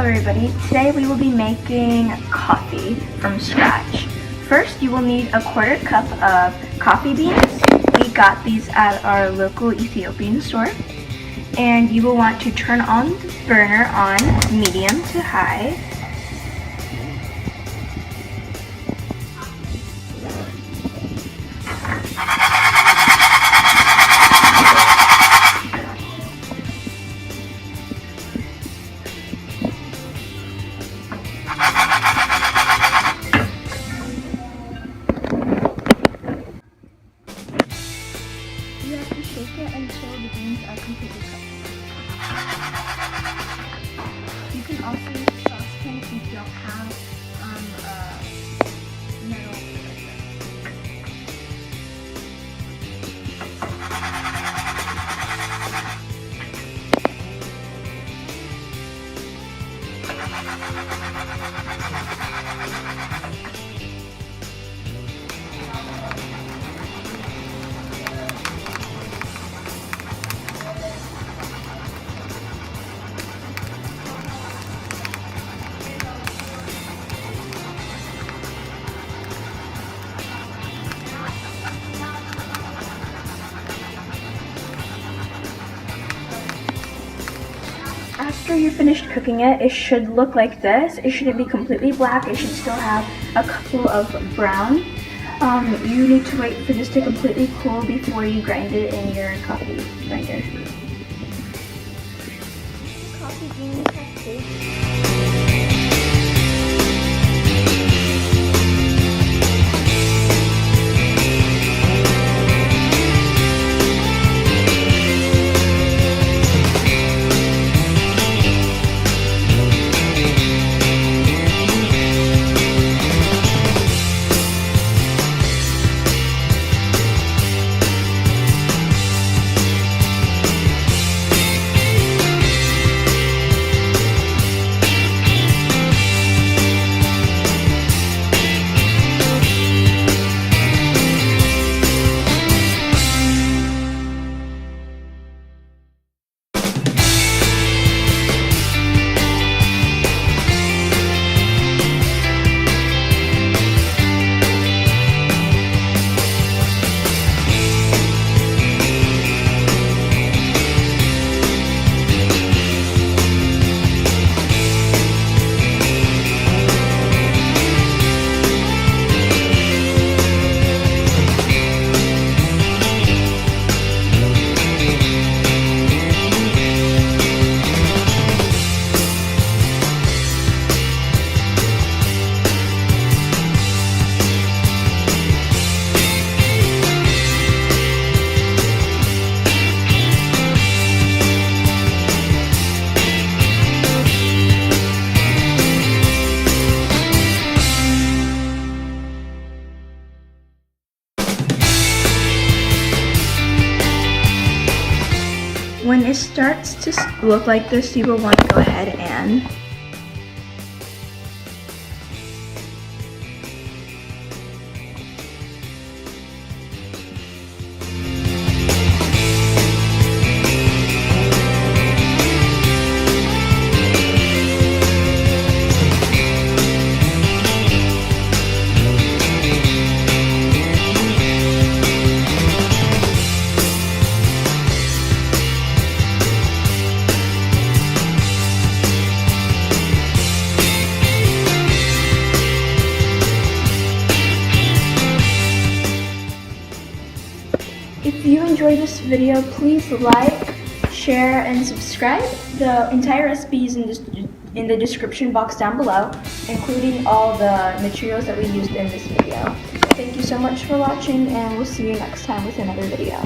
everybody, today we will be making coffee from scratch. First, you will need a quarter cup of coffee beans. We got these at our local Ethiopian store. And you will want to turn on the burner on medium to high. You have to shake it until the beans are completely cooked. You can also use a saucepan if you don't have metal like After you're finished cooking it, it should look like this. It shouldn't be completely black. It should still have a couple of brown. You need to wait for this to completely cool before you grind it in your coffee grinder. Coffee beans have taste. When it starts to look like this, you will want to go ahead and if you enjoyed this video, please like, share, and subscribe. The entire recipe is in the description box down below, including all the materials that we used in this video. Thank you so much for watching, and we'll see you next time with another video.